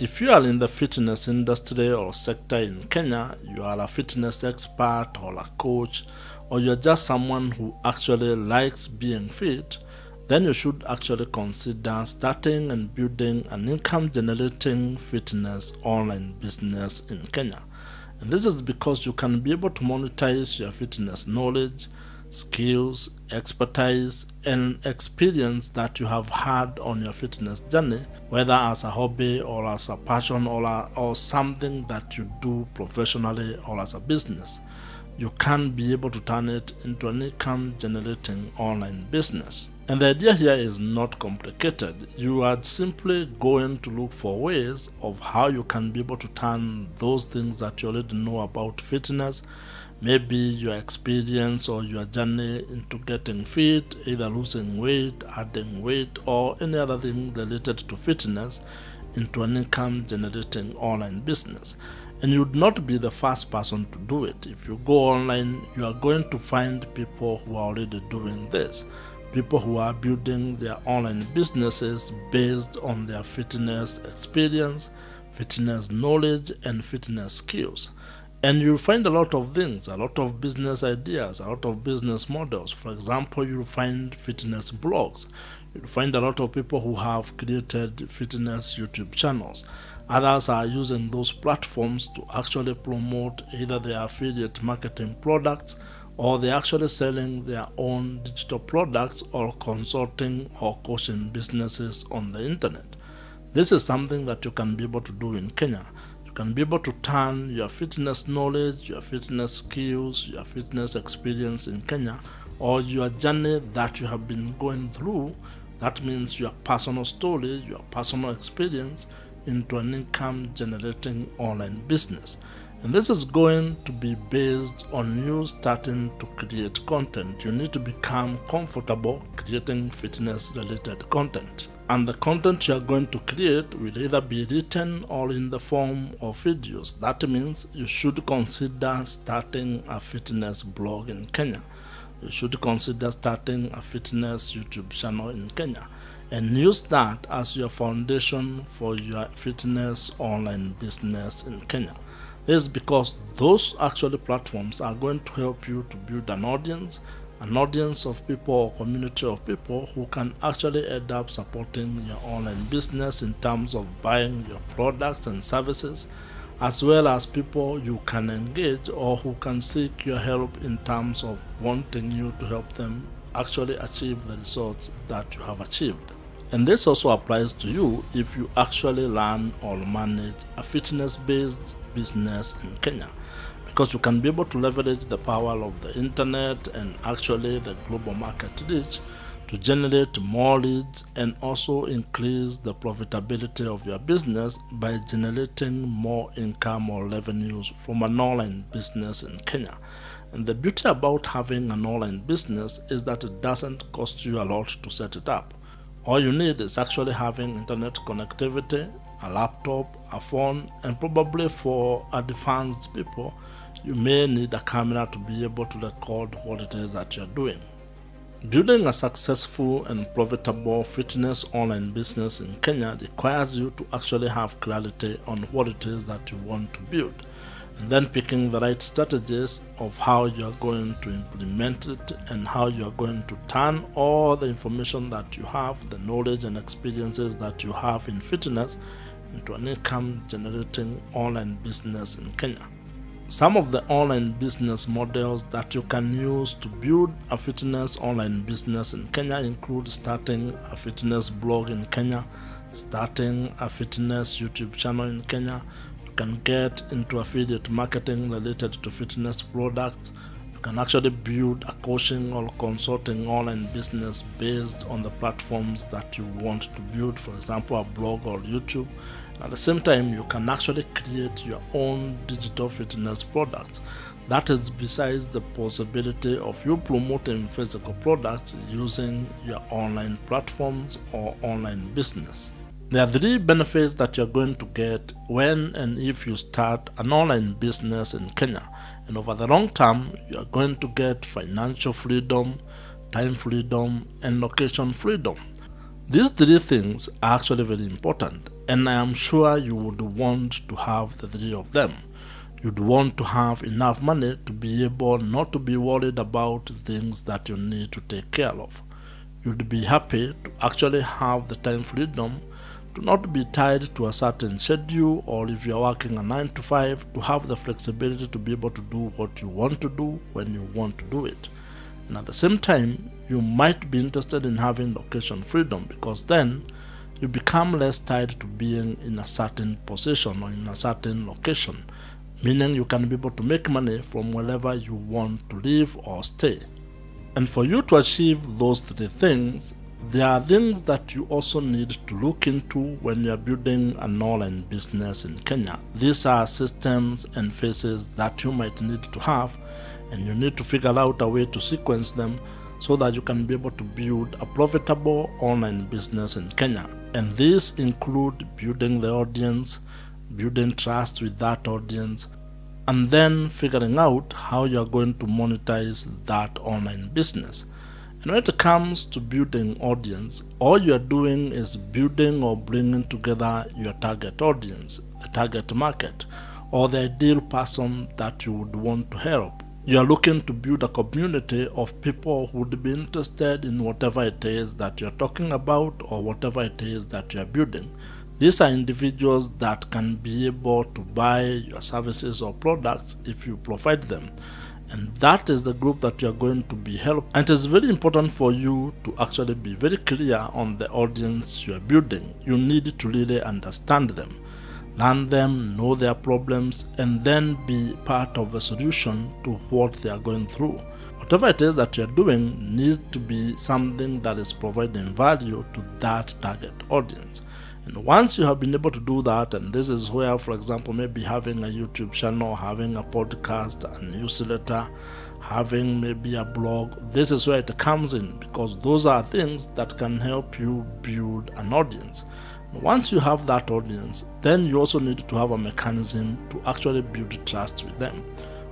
If you are in the fitness industry or sector in Kenya, you are a fitness expert or a coach, or you're just someone who actually likes being fit, then you should actually consider starting and building an income generating fitness online business in Kenya. And this is because you can be able to monetize your fitness knowledge, skills, expertise, and experience that you have had on your fitness journey, whether as a hobby or as a passion or something that you do professionally or as a business. You can be able to turn it into an income generating online business. And the idea here is not complicated. You are simply going to look for ways of how you can be able to turn those things that you already know about fitness, maybe your experience or your journey into getting fit, either losing weight, adding weight, or any other thing related to fitness, into an income generating online business. And you would not be the first person to do it. If you go online, you are going to find people who are already doing this. People who are building their online businesses based on their fitness experience, fitness knowledge, and fitness skills. And you'll find a lot of things, a lot of business ideas, a lot of business models. For example, you'll find fitness blogs. You'll find a lot of people who have created fitness YouTube channels. Others are using those platforms to actually promote either their affiliate marketing products, or they're actually selling their own digital products or consulting or coaching businesses on the internet. This is something that you can be able to do in Kenya. You can be able to turn your fitness knowledge, your fitness skills, your fitness experience in Kenya, or your journey that you have been going through, that means your personal story, your personal experience, into an income generating online business. And this is going to be based on you starting to create content. You need to become comfortable creating fitness related content. And the content you are going to create will either be written or in the form of videos. That means you should consider starting a fitness blog in Kenya. You should consider starting a fitness YouTube channel in Kenya, and use that as your foundation for your fitness online business in Kenya. This is because those actually platforms are going to help you to build an audience of people or community of people who can actually end up supporting your online business in terms of buying your products and services, as well as people you can engage or who can seek your help in terms of wanting you to help them actually achieve the results that you have achieved. And this also applies to you if you actually run or manage a fitness-based business in Kenya, because you can be able to leverage the power of the internet and actually the global market reach to generate more leads and also increase the profitability of your business by generating more income or revenues from an online business in Kenya. And the beauty about having an online business is that it doesn't cost you a lot to set it up. All you need is actually having internet connectivity, a laptop, a phone, and probably for advanced people, you may need a camera to be able to record what it is that you're doing. Building a successful and profitable fitness online business in Kenya requires you to actually have clarity on what it is that you want to build, and then picking the right strategies of how you're going to implement it and how you're going to turn all the information that you have, the knowledge and experiences that you have in fitness, into an income generating online business in Kenya. Some of the online business models that you can use to build a fitness online business in Kenya include starting a fitness blog in Kenya, starting a fitness YouTube channel in Kenya. You can get into affiliate marketing related to fitness products. You can actually build a coaching or consulting online business based on the platforms that you want to build, for example, a blog or YouTube. At the same time, you can actually create your own digital fitness products. That is besides the possibility of you promoting physical products using your online platforms or online business. There are 3 benefits that you're going to get when and if you start an online business in Kenya. And over the long term, you are going to get financial freedom, time freedom, and location freedom. These 3 things are actually very important, and I am sure you would want to have the three of them. You'd want to have enough money to be able not to be worried about things that you need to take care of. You'd be happy to actually have the time freedom to not be tied to a certain schedule, or if you're working a 9 to 5, to have the flexibility to be able to do what you want to do when you want to do it. And at the same time, you might be interested in having location freedom, because then you become less tied to being in a certain position or in a certain location, meaning you can be able to make money from wherever you want to live or stay. And for you to achieve those three things, there are things that you also need to look into when you are building an online business in Kenya. These are systems and phases that you might need to have, and you need to figure out a way to sequence them so that you can be able to build a profitable online business in Kenya. And these include building the audience, building trust with that audience, and then figuring out how you're going to monetize that online business. And when it comes to building audience, all you're doing is building or bringing together your target audience, the target market, or the ideal person that you would want to help. You are looking to build a community of people who would be interested in whatever it is that you're talking about or whatever it is that you're building. These are individuals that can be able to buy your services or products if you provide them. And that is the group that you are going to be helping. And it is very important for you to actually be very clear on the audience you are building. You need to really understand them, learn them, know their problems, and then be part of the solution to what they are going through. Whatever it is that you are doing needs to be something that is providing value to that target audience. And once you have been able to do that, and this is where, for example, maybe having a YouTube channel, having a podcast, a newsletter, having maybe a blog, this is where it comes in, because those are things that can help you build an audience. Once you have that audience, then you also need to have a mechanism to actually build trust with them.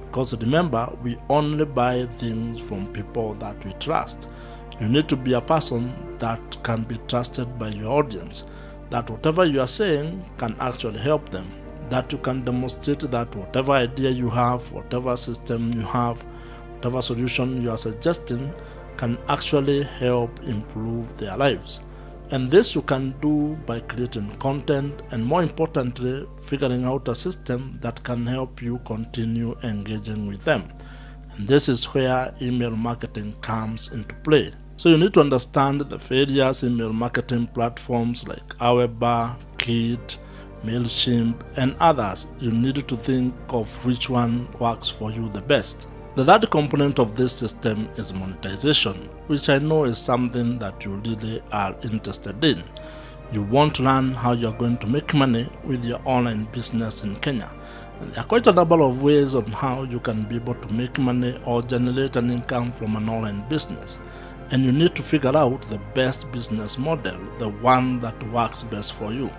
Because remember, we only buy things from people that we trust. You need to be a person that can be trusted by your audience, that whatever you are saying can actually help them, that you can demonstrate that whatever idea you have, whatever system you have, whatever solution you are suggesting can actually help improve their lives. And this you can do by creating content, and more importantly, figuring out a system that can help you continue engaging with them. And this is where email marketing comes into play. So you need to understand the various email marketing platforms like Aweber, Kit, MailChimp, and others. You need to think of which one works for you the best. The third component of this system is monetization, which I know is something that you really are interested in. You want to learn how you're going to make money with your online business in Kenya. And there are quite a number of ways on how you can be able to make money or generate an income from an online business. And you need to figure out the best business model, the one that works best for you.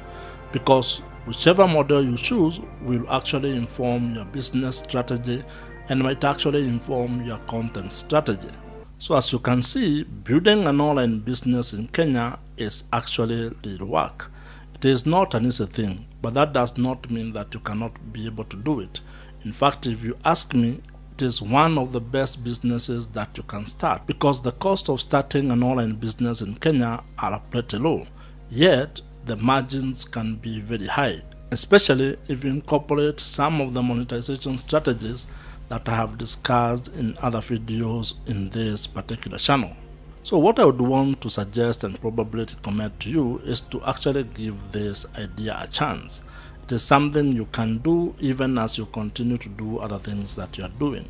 Because whichever model you choose will actually inform your business strategy and might actually inform your content strategy. So as you can see, building an online business in Kenya is actually real work. It is not an easy thing, but that does not mean that you cannot be able to do it. In fact, if you ask me, it is one of the best businesses that you can start, because the cost of starting an online business in Kenya are pretty low, yet the margins can be very high, especially if you incorporate some of the monetization strategies that I have discussed in other videos in this particular channel. So what I would want to suggest and probably recommend to you is to actually give this idea a chance. It is something you can do even as you continue to do other things that you are doing.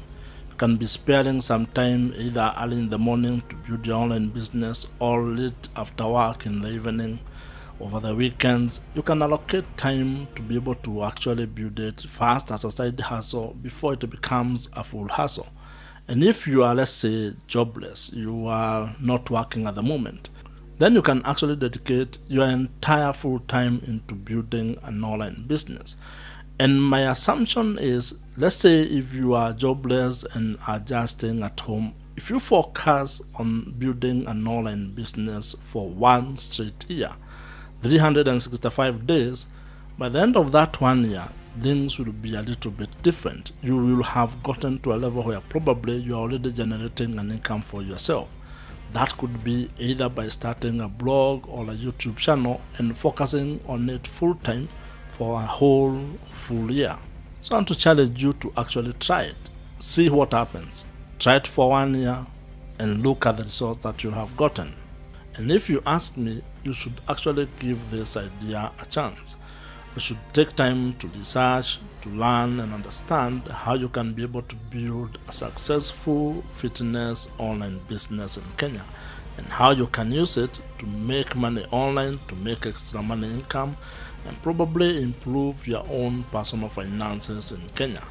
You can be sparing some time either early in the morning to build your online business, or late after work in the evening, over the weekends. You can allocate time to be able to actually build it first as a side hustle before it becomes a full hustle. And if you are, let's say, jobless, you are not working at the moment, then you can actually dedicate your entire full time into building an online business. And my assumption is, let's say if you are jobless and are just staying at home, if you focus on building an online business for one straight year, 365 days, by the end of that 1 year, things will be a little bit different. You will have gotten to a level where probably you are already generating an income for yourself. That could be either by starting a blog or a YouTube channel and focusing on it full time for a whole full year. So I want to challenge you to actually try it. See what happens. Try it for 1 year and look at the results that you have gotten. And if you ask me, you should actually give this idea a chance. You should take time to research, to learn and understand how you can be able to build a successful fitness online business in Kenya, and how you can use it to make money online, to make extra money income, and probably improve your own personal finances in Kenya.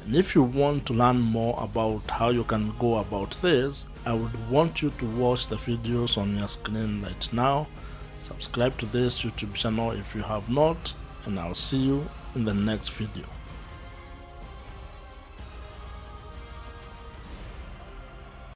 And if you want to learn more about how you can go about this, I would want you to watch the videos on your screen right now. Subscribe to this YouTube channel if you have not, and I'll see you in the next video.